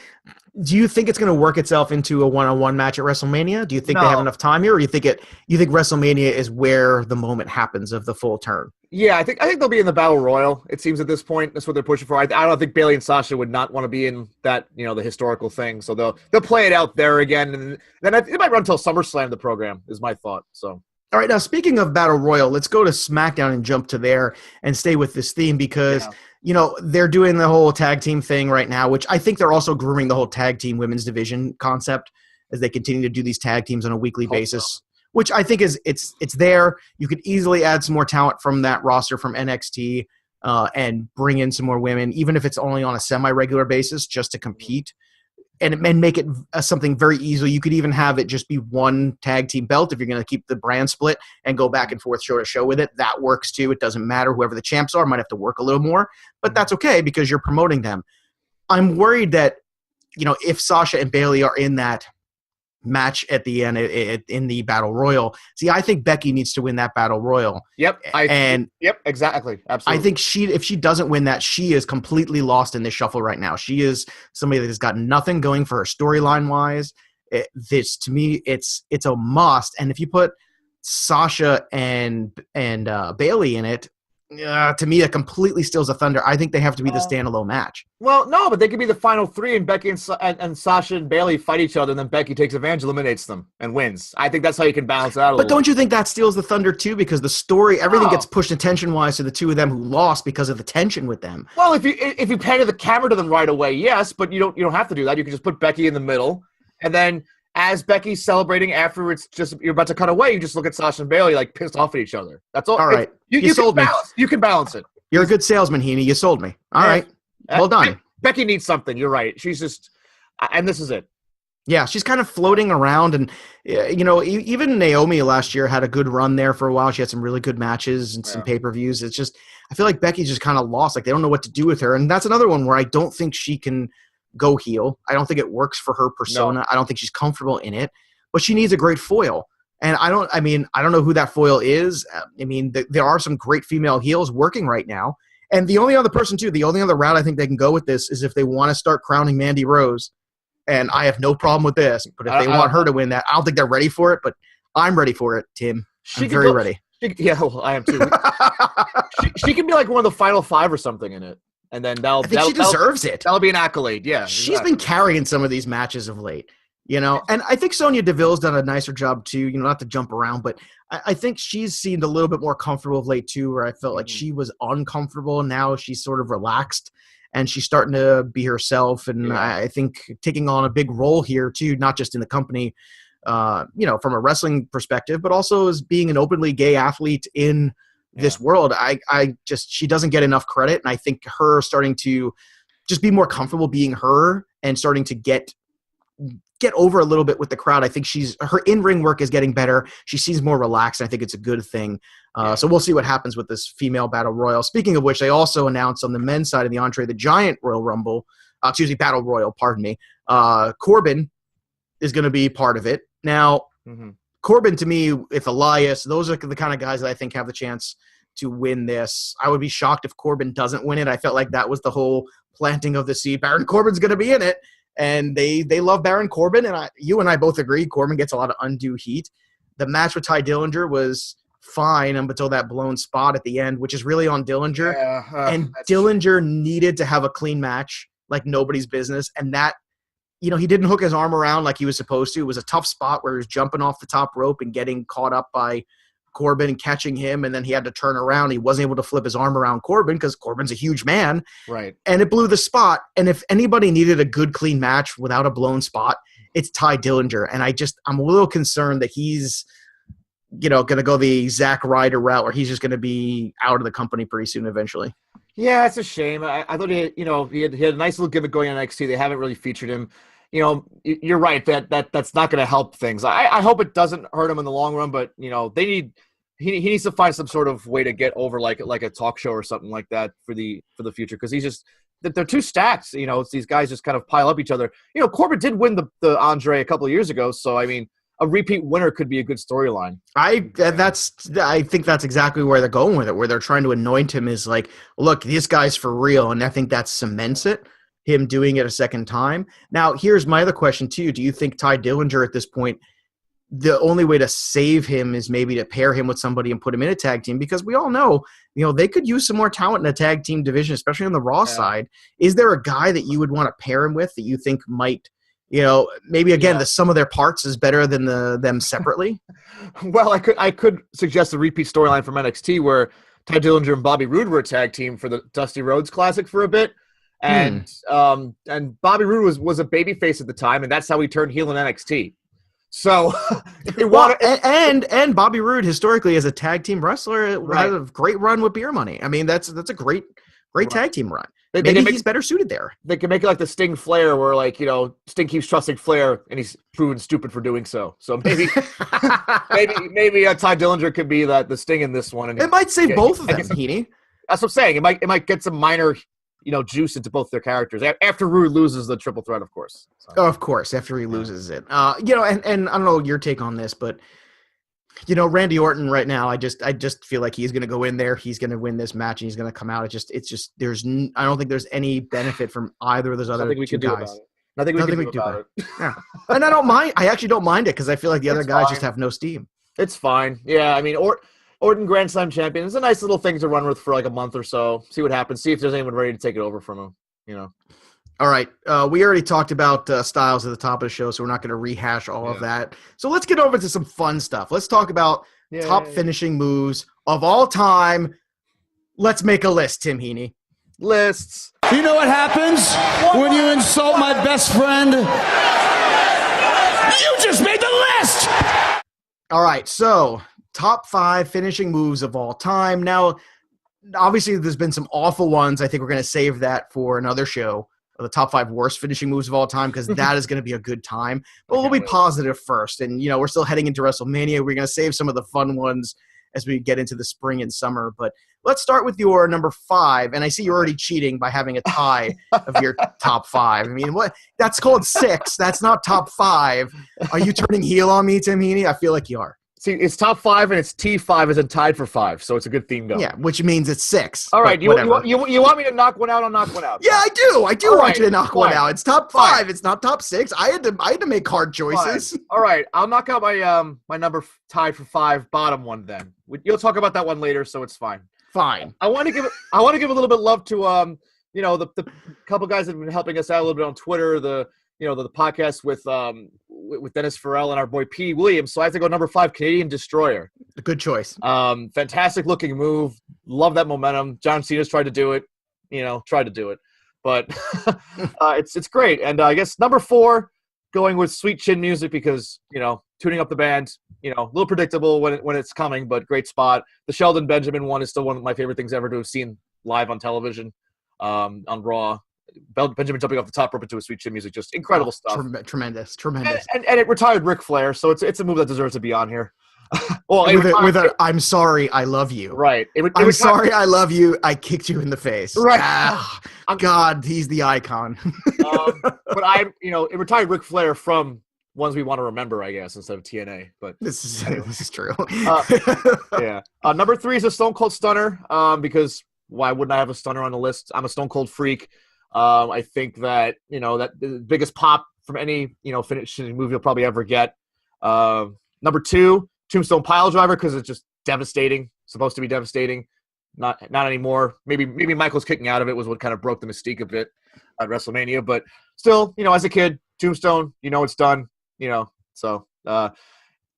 do you think it's going to work itself into a one-on-one match at WrestleMania? Do you think they have enough time here, or you think WrestleMania is where the moment happens of the full turn? Yeah, I think they'll be in the Battle Royal. It seems at this point that's what they're pushing for. I don't think Bailey and Sasha would not want to be in that, the historical thing. So they'll play it out there again, and then it might run until SummerSlam. The program is my thought. So. All right, now speaking of Battle Royal, let's go to SmackDown and jump to there and stay with this theme because they're doing the whole tag team thing right now, which I think they're also grooming the whole tag team women's division concept as they continue to do these tag teams on a weekly basis. Which I think is it's there. You could easily add some more talent from that roster from NXT and bring in some more women, even if it's only on a semi-regular basis, just to compete and make it something very easy. You could even have it just be one tag team belt if you're going to keep the brand split and go back and forth show to show with it. That works too. It doesn't matter. Whoever the champs are might have to work a little more, but that's okay because you're promoting them. I'm worried that if Sasha and Bailey are in that match at the end in the Battle Royal. See, I think Becky needs to win that Battle Royal. Yep. Exactly. Absolutely. I think if she doesn't win that, she is completely lost in this shuffle right now. She is somebody that has got nothing going for her storyline wise. To me, it's a must. And if you put Sasha and Bailey in it, to me, it completely steals the thunder. I think they have to be the standalone match. Well, no, but they could be the final three, and Becky and Sasha and Bayley fight each other, and then Becky takes advantage, eliminates them, and wins. I think that's how you can balance it out a little. But don't you think that steals the thunder too? Because the story, everything gets pushed attention-wise to the two of them who lost because of the tension with them. Well, if you pan the camera to them right away, yes, but you don't have to do that. You can just put Becky in the middle, and then as Becky's celebrating after you're about to cut away, you just look at Sasha and Bayley like pissed off at each other. That's all. All right. You sold me. You can balance it. You're a good salesman, Heaney. You sold me. All right. Well done. Becky needs something. You're right. She's just – and this is it. Yeah, she's kind of floating around. And, even Naomi last year had a good run there for a while. She had some really good matches and some pay-per-views. It's just – I feel like Becky's just kind of lost. Like, they don't know what to do with her. And that's another one where I don't think she can go heel. I don't think it works for her persona. No. I don't think she's comfortable in it. But she needs a great foil. And I don't know who that foil is. There are some great female heels working right now. And the only other route I think they can go with this is if they want to start crowning Mandy Rose. And I have no problem with this. But if they want her to win that, I don't think they're ready for it. But I'm ready for it, Tim. I'm very ready. I am too. she can be like one of the final five or something in it. And then I think she deserves it. That'll be an accolade, yeah. She's been carrying some of these matches of late. And I think Sonya Deville's done a nicer job too, not to jump around, but I think she's seemed a little bit more comfortable of late too, where I felt like she was uncomfortable. Now she's sort of relaxed and she's starting to be herself. And I think taking on a big role here too, not just in the company, from a wrestling perspective, but also as being an openly gay athlete in this world. She doesn't get enough credit. And I think her starting to just be more comfortable being her and starting to get over a little bit with the crowd. I think her in-ring work is getting better. She seems more relaxed. And I think it's a good thing. So we'll see what happens with this female battle royal. Speaking of which, they also announced on the men's side of the Andre the Giant Royal Rumble, battle royal, pardon me. Corbin is going to be part of it. Now, Corbin, to me, if Elias, those are the kind of guys that I think have the chance to win this. I would be shocked if Corbin doesn't win it. I felt like that was the whole planting of the seed. Baron Corbin's going to be in it. And they love Baron Corbin, and you and I both agree Corbin gets a lot of undue heat. The match with Ty Dillinger was fine until that blown spot at the end, which is really on Dillinger. And Dillinger needed to have a clean match like nobody's business, and that, he didn't hook his arm around like he was supposed to. It was a tough spot where he was jumping off the top rope and getting caught up by Corbin and catching him, and then he had to turn around. He wasn't able to flip his arm around Corbin because Corbin's a huge man. Right. And it blew the spot. And if anybody needed a good, clean match without a blown spot, it's Ty Dillinger. And I'm a little concerned that he's, going to go the Zack Ryder route where he's just going to be out of the company pretty soon eventually. Yeah, it's a shame. I thought he had a nice little gimmick going on NXT. They haven't really featured him. You're right that's not going to help things. I hope it doesn't hurt him in the long run, but he needs to find some sort of way to get over like a talk show or something like that for the future, because they're too stacked. These guys just kind of pile up each other. Corbin did win the Andre a couple of years ago, so a repeat winner could be a good storyline. I think that's exactly where they're going with it, where they're trying to anoint him as like, look, this guy's for real, and I think that cements it. Him doing it a second time. Now, here's my other question to you. Do you think Ty Dillinger at this point, the only way to save him is maybe to pair him with somebody and put him in a tag team? Because we all know, they could use some more talent in a tag team division, especially on the Raw side. Is there a guy that you would want to pair him with that you think might, maybe again, the sum of their parts is better than them separately? Well, I could suggest a repeat storyline from NXT where Ty Dillinger and Bobby Roode were a tag team for the Dusty Rhodes Classic for a bit. And Bobby Roode was a babyface at the time, and that's how he turned heel in NXT. So if they want and Bobby Roode historically as a tag team wrestler had a great run with Beer Money. That's a great tag team run. Maybe he's better suited there. They can make it like the Sting Flair, where Sting keeps trusting Flair, and he's proven stupid for doing so. So maybe maybe Ty Dillinger could be the Sting in this one. And it might save both of them, Heaney. That's what I'm saying. It might get some minor juice into both their characters after Roode loses the triple threat, of course. So. Oh, of course, after he loses it. And I don't know your take on this, but Randy Orton right now, I just feel like he's going to go in there, he's going to win this match, and he's going to come out. I don't think there's any benefit from either of those other two guys. Nothing we can do about it. Yeah. And I actually don't mind it because I feel like the other guys just have no steam. It's fine. Yeah, Orton Grand Slam champion. It's a nice little thing to run with for like a month or so. See what happens. See if there's anyone ready to take it over from him. You know. All right. We already talked about styles at the top of the show, so we're not going to rehash all of that. So let's get over to some fun stuff. Let's talk about top finishing moves of all time. Let's make a list, Tim Heaney. Lists. You know what happens when you insult my best friend? You just made the list! All right. So top 5 finishing moves of all time. Now, obviously, there's been some awful ones. I think we're going to save that for another show. The top 5 worst finishing moves of all time, because that is going to be a good time. But we'll be positive first. And, we're still heading into WrestleMania. We're going to save some of the fun ones as we get into the spring and summer. But let's start with your number 5. And I see you're already cheating by having a tie of your top 5. I mean, what? That's called 6. That's not top 5. Are you turning heel on me, Tim Heaney? I feel like you are. See, it's top 5 and it's T5 is tied for 5, so it's a good theme going. Yeah, which means it's 6. All right, you want me to knock one out? I'll knock one out. Yeah, I do. I do want you to knock one out. It's top 5. It's not top 6. I had to make hard choices. Fine. All right, I'll knock out my number tied for 5 bottom one then. You'll talk about that one later, so it's fine. Fine. I want to give a little bit of love to the couple guys that have been helping us out a little bit on Twitter. The podcast with Dennis Farrell and our boy P. Williams. So I have to go number 5, Canadian Destroyer. A good choice. Fantastic looking move. Love that momentum. John Cena's tried to do it. But it's great. And I guess number 4, going with Sweet Chin Music because, tuning up the band, a little predictable when it's coming, but great spot. The Sheldon Benjamin one is still one of my favorite things ever to have seen live on television, on Raw. Benjamin jumping off the top rope into a Sweet Chin Music, just incredible stuff. Tremendous. And it retired Ric Flair, so it's a move that deserves to be on here. Well, I'm sorry, I love you. Right. I'm sorry, I love you. I kicked you in the face. Right. God, he's the icon. But it retired Ric Flair from ones we want to remember, I guess, instead of TNA. But this is true. Yeah. Number 3 is a Stone Cold Stunner, because why wouldn't I have a stunner on the list? I'm a Stone Cold freak. I think that that the biggest pop from any finishing move you'll probably ever get. Number 2, Tombstone Piledriver, because it's just devastating. Supposed to be devastating, not anymore. Maybe Michael's kicking out of it was what kind of broke the mystique a bit at WrestleMania, but still, as a kid, Tombstone, it's done. So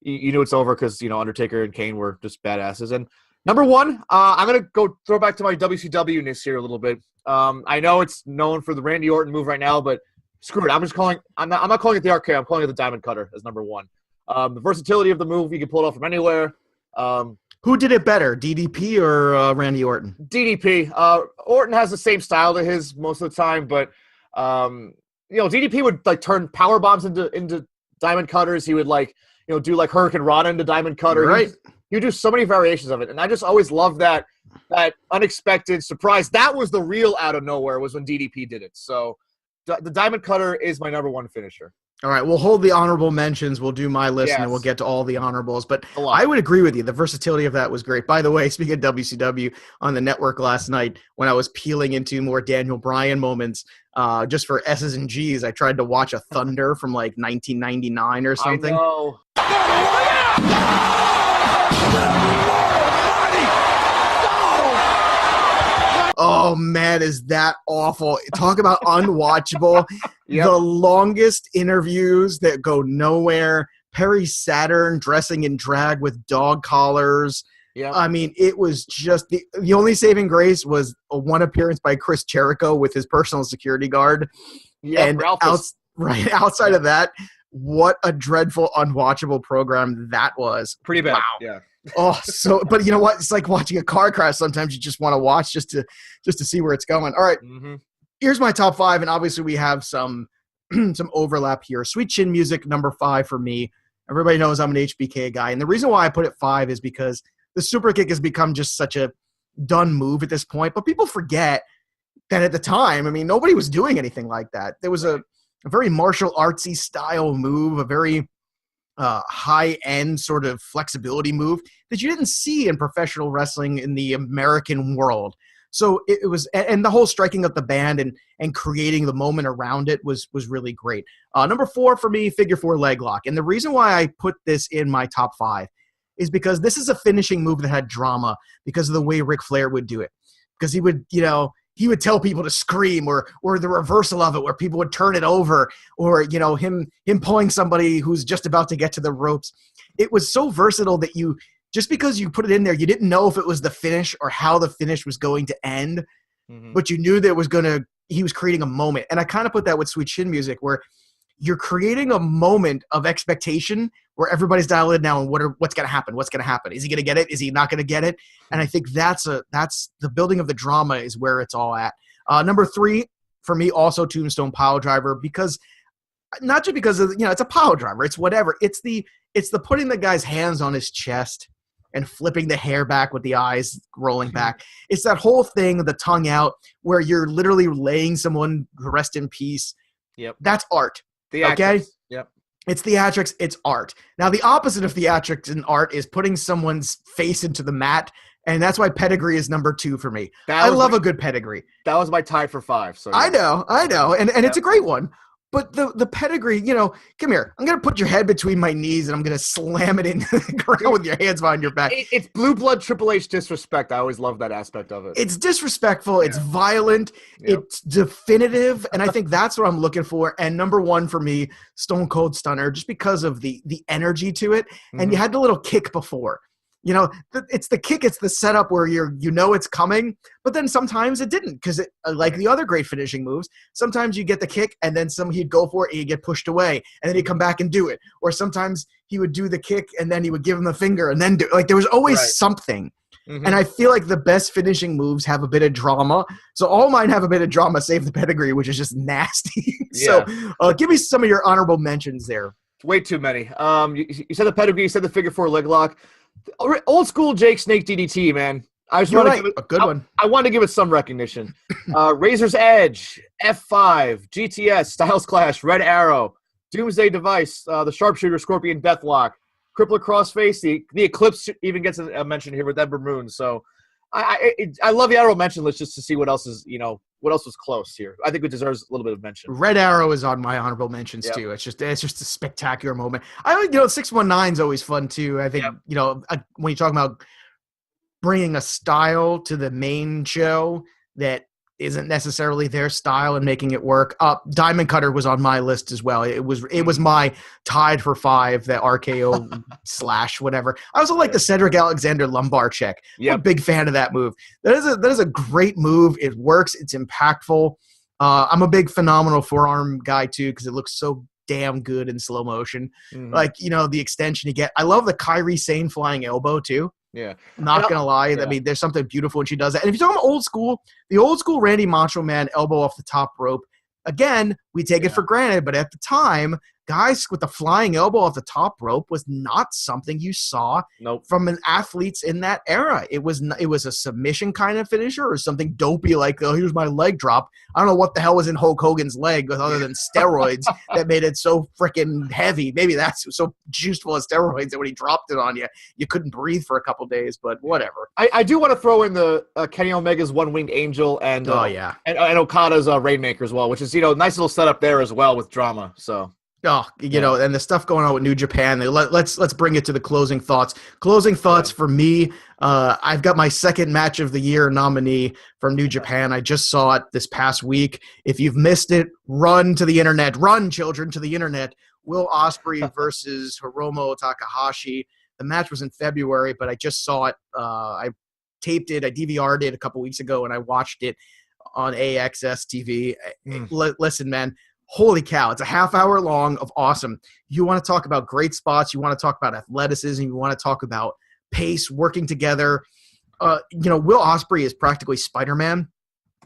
you knew it's over because Undertaker and Kane were just badasses. And number 1, I'm gonna go throw back to my WCW-ness here a little bit. I know it's known for the Randy Orton move right now, but screw it. I'm not calling it the RKO. I'm calling it the Diamond Cutter as number 1. The versatility of the move, you can pull it off from anywhere. Who did it better, DDP or Randy Orton? DDP. Orton has the same style to his most of the time, but DDP would turn power bombs into Diamond Cutters. He would do Hurricane Rana into Diamond Cutter. Right. You do so many variations of it, and I just always love that unexpected surprise. That was the real out of nowhere was when DDP did it. So the Diamond Cutter is my number 1 finisher. All right, we'll hold the honorable mentions. We'll do my list, and then we'll get to all the honorables. But I would agree with you. The versatility of that was great. By the way, speaking of WCW, on the network last night, when I was peeling into more Daniel Bryan moments, just for S's and G's, I tried to watch a Thunder from 1999 or something. I know. Oh, man, is that awful. Talk about unwatchable. Yep. The longest interviews that go nowhere. Perry Saturn dressing in drag with dog collars. Yep. I mean, it was just the only saving grace was a one appearance by Chris Jericho with his personal security guard. Yeah, and outside of that, what a dreadful, unwatchable program that was. Pretty bad. Wow. Yeah. But you know what? It's like watching a car crash. Sometimes you just want to watch just to see where it's going. All right. Mm-hmm. Here's my top 5, and obviously we have some overlap here. Sweet Chin Music, number 5 for me. Everybody knows I'm an HBK guy, and the reason why I put it 5 is because the super kick has become just such a done move at this point. But people forget that at the time, I mean, nobody was doing anything like that. There was a very martial artsy style move, a very high-end sort of flexibility move that you didn't see in professional wrestling in the American world. So it was, and the whole striking up the band and creating the moment around it was really great. Number 4 for me, figure 4 leg lock. And the reason why I put this in my top 5 is because this is a finishing move that had drama because of the way Ric Flair would do it. Because he would, he would tell people to scream, or the reversal of it where people would turn it over, or, him pulling somebody who's just about to get to the ropes. It was so versatile that just because you put it in there, you didn't know if it was the finish or how the finish was going to end, but you knew that he was creating a moment. And I kind of put that with Sweet Chin Music, where you're creating a moment of expectation where everybody's dialed in now and what's going to happen? What's going to happen? Is he going to get it? Is he not going to get it? And I think that's the building of the drama is where it's all at. Number 3 for me, also Tombstone Pile Driver, because not just because of, it's a pile driver, it's whatever. It's the putting the guy's hands on his chest and flipping the hair back with the eyes rolling back. It's that whole thing, the tongue out, where you're literally laying someone to rest in peace. Yep. That's art. Theatrics. Okay? Yep. It's theatrics, it's art. Now, the opposite of theatrics and art is putting someone's face into the mat, and that's why pedigree is number 2 for me. I love a good pedigree. That was my tie for 5. So yeah. I know, and it's a great one. But the pedigree, come here. I'm going to put your head between my knees, and I'm going to slam it into the ground with your hands behind your back. It's blue blood Triple H disrespect. I always love that aspect of it. It's disrespectful. It's violent. Yep. It's definitive, and I think that's what I'm looking for. And number 1 for me, Stone Cold Stunner, just because of the energy to it. And you had the little kick before. It's the kick, it's the setup where it's coming, but then sometimes it didn't, because like the other great finishing moves, sometimes you get the kick and then he'd go for it and he'd get pushed away and then he'd come back and do it. Or sometimes he would do the kick and then he would give him the finger and then there was always something. And I feel like the best finishing moves have a bit of drama. So all mine have a bit of drama, save the pedigree, which is just nasty. So give me some of your honorable mentions there. Way too many. You said the pedigree, you said the figure 4 leg lock. Old school Jake Snake DDT, man. I just want to give it a good one. I want to give it some recognition. Razor's Edge, F5, GTS, Styles Clash, Red Arrow, Doomsday Device, the Sharpshooter, Scorpion Deathlock, Crippler Crossface. The Eclipse even gets a mention here with Ember Moon. So I love the honorable mention list just to see what else is what else was close here. I think it deserves a little bit of mention. Red Arrow is on my honorable mentions too. It's just a spectacular moment. 619 is always fun too. I think when you're talking about bringing a style to the main show that isn't necessarily their style and making it work. Diamond Cutter was on my list as well. It was my tied for 5, that RKO / whatever. I also like the Cedric Alexander lumbar check. I'm a big fan of that move. That is a great move. It works. It's impactful. I'm a big phenomenal forearm guy too, because it looks so damn good in slow motion. The extension you get. I love the Kairi Sane flying elbow too. Yeah. Not going to lie. I mean, there's something beautiful when she does that. And if you're talking about old school, the old school Randy Macho Man elbow off the top rope, again, we take it for granted. But at the time, guys with the flying elbow off the top rope was not something you saw from an athletes in that era. It was a submission kind of finisher or something dopey like, oh, here's my leg drop. I don't know what the hell was in Hulk Hogan's leg other than steroids that made it so freaking heavy. Maybe that's so juiced full of steroids that when he dropped it on you, you couldn't breathe for a couple days, but whatever. I do want to throw in the Kenny Omega's One-Winged Angel and Okada's Rainmaker as well, which is, nice little setup there as well with drama. So. Oh, and the stuff going on with New Japan. Let's bring it to the closing thoughts. Closing thoughts for me. I've got my second match of the year nominee from New Japan. I just saw it this past week. If you've missed it, run to the internet. Run, children, to the internet. Will Ospreay versus Hiromu Takahashi. The match was in February, but I just saw it. I taped it. I DVR'd it a couple weeks ago, and I watched it on AXS TV. Listen, man. Holy cow, it's a half hour long of awesome. You want to talk about great spots. You want to talk about athleticism. You want to talk about pace, working together. Will Ospreay is practically Spider-Man,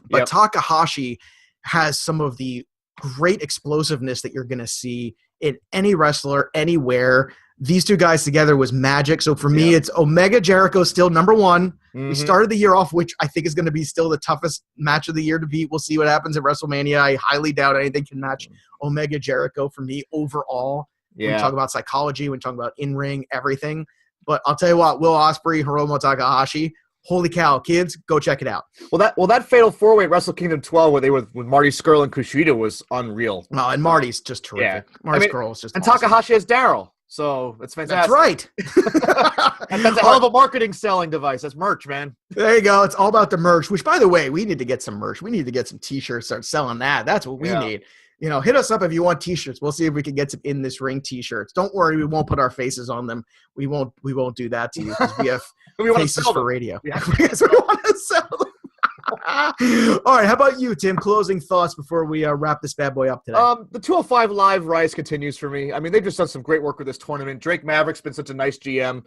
but Takahashi has some of the great explosiveness that you're going to see in any wrestler, anywhere. These two guys together was magic. So for me, it's Omega Jericho still number 1. We started the year off, which I think is going to be still the toughest match of the year to beat. We'll see what happens at WrestleMania. I highly doubt anything can match Omega Jericho for me overall. When we talk about psychology, when we talk about in-ring, everything. But I'll tell you what, Will Ospreay, Hiromu Takahashi, holy cow, kids, go check it out. Well, that Fatal 4-Way at Wrestle Kingdom 12 where they were with Marty Scurll and Kushida was unreal. Oh, and Marty's just terrific. Marty Scurll is just and awesome. Takahashi has Daryl. So it's fantastic. That's right. That's a hell of a marketing selling device. That's merch, man. There you go. It's all about the merch, which, by the way, we need to get some merch. We need to get some T-shirts, start selling that. That's what we need. Hit us up if you want T-shirts. We'll see if we can get some In This Ring T-shirts. Don't worry, we won't put our faces on them. We won't do that to you because we have faces for radio. Yeah, because we want to sell them. All right, how about you, Tim? Closing thoughts before we wrap this bad boy up today. The 205 Live rise continues for me. I mean, they've just done some great work with this tournament. Drake Maverick's been such a nice GM.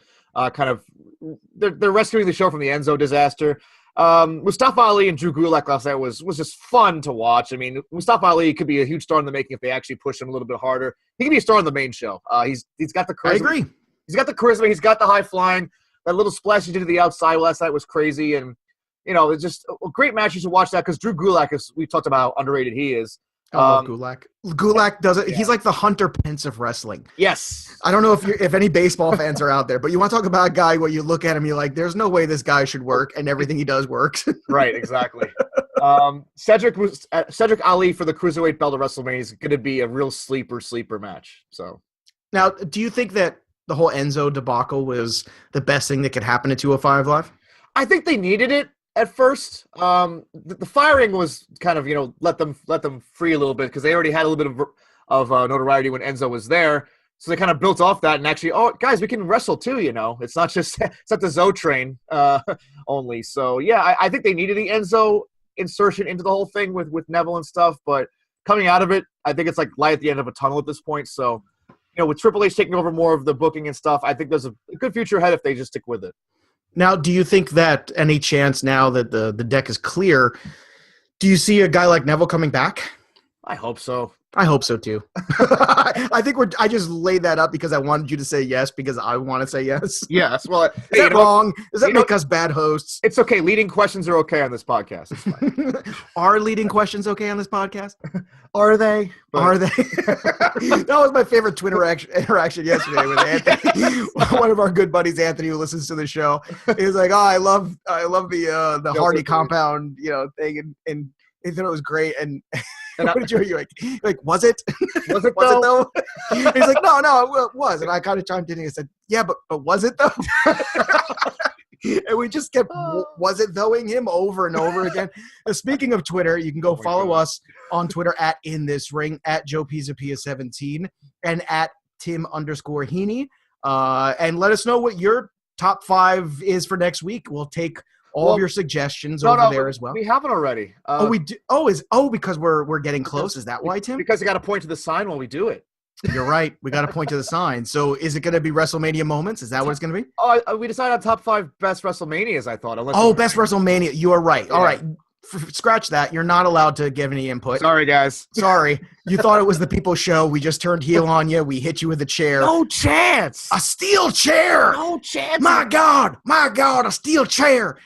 They're rescuing the show from the Enzo disaster. Mustafa Ali and Drew Gulak last night was just fun to watch. I mean, Mustafa Ali could be a huge star in the making if they actually push him a little bit harder. He can be a star on the main show. He's got the charisma. I agree. He's got the charisma. He's got the high flying. That little splash he did to the outside last night was crazy. And, it's just a great match. You should watch that because Drew Gulak is, we talked about how underrated he is. I love Gulak. Gulak does it. Yeah. He's like the Hunter Pence of wrestling. Yes. I don't know if any baseball fans are out there, but you want to talk about a guy where you look at him, you're like, there's no way this guy should work, and everything he does works. Right, exactly. Cedric Ali for the Cruiserweight belt of WrestleMania is going to be a real sleeper match. So now, do you think that the whole Enzo debacle was the best thing that could happen to 205 Live? I think they needed it. At first, the firing was kind of, let them free a little bit because they already had a little bit of notoriety when Enzo was there. So they kind of built off that and actually, guys, we can wrestle too, It's not just it's not the Zoe train only. So, yeah, I think they needed the Enzo insertion into the whole thing with Neville and stuff. But coming out of it, I think it's like light at the end of a tunnel at this point. So, with Triple H taking over more of the booking and stuff, I think there's a good future ahead if they just stick with it. Now, do you think that any chance now that the deck is clear, do you see a guy like Neville coming back? I hope so. I hope so too. I just laid that up because I wanted you to say yes because I want to say yes. Yes. Well, is that wrong? Does that make us bad hosts? It's okay. Leading questions are okay on this podcast. It's fine. Are leading questions okay on this podcast? Are they? Are they? That was my favorite Twitter interaction yesterday with Anthony. One of our good buddies, Anthony, who listens to the show. He was like, I love the Hardy compound, thing. And he thought it was great. And what did you like? Was it? Was it though? He's like, no, it was. And I kind of chimed in and I said, yeah, but was it though? And we just kept was it though-ing him over and over again. Speaking of Twitter, you can go follow us on Twitter at In This Ring, at Joe Pisapia 17, and at Tim_Heaney. And let us know what your top 5 is for next week. We'll take all of your suggestions over there as well. We haven't already. We do. Because we're getting close. Is that why, Tim? Because you got to point to the sign while we do it. You're right. We got to point to the sign. So is it going to be WrestleMania moments? Is that what it's going to be? Oh, we decided on top 5 best WrestleManias, I thought. Best WrestleMania. You are right. Yeah. All right. Scratch that. You're not allowed to give any input. Sorry, guys. Sorry. You thought it was the People's Show. We just turned heel on you. We hit you with a chair. No chance. A steel chair. No chance. My God, a steel chair.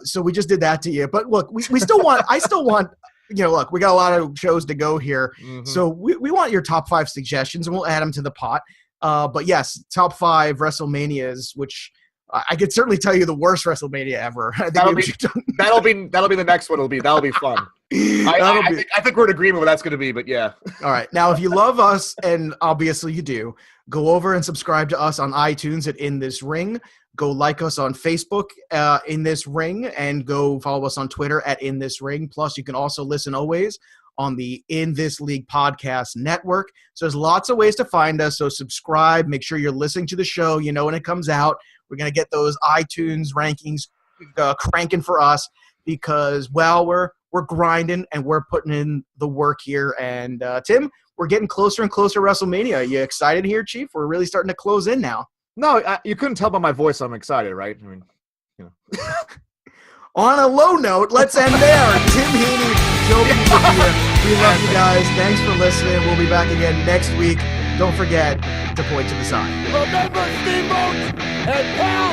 So we just did that to you. But look, we still want – I still want – look, we got a lot of shows to go here. Mm-hmm. So we want your top 5 suggestions, and we'll add them to the pot. But, yes, top 5 WrestleManias, which I could certainly tell you the worst WrestleMania ever. I think that'll be the next one. That'll be fun. I think we're in agreement what that's going to be, but yeah. All right. Now, if you love us, and obviously you do, go over and subscribe to us on iTunes at In This Ring. Go like us on Facebook, In This Ring, and go follow us on Twitter at In This Ring. Plus, you can also listen always on the In This League Podcast Network. So there's lots of ways to find us. So subscribe. Make sure you're listening to the show. When it comes out. We're going to get those iTunes rankings cranking for us because, we're grinding and we're putting in the work here. And, Tim, we're getting closer and closer to WrestleMania. Are you excited here, Chief? We're really starting to close in now. No, you couldn't tell by my voice I'm excited, right? I mean, On a low note, let's end there. Tim Heaney, Joe Pisapia, we love you guys. Thanks for listening. We'll be back again next week. Don't forget to point to the sign. Remember, Steamboat and pal,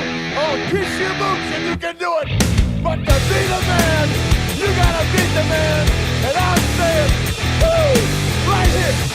kiss your boots and you can do it. But to be the man, you gotta beat the man. And I'm saying, woo, right here.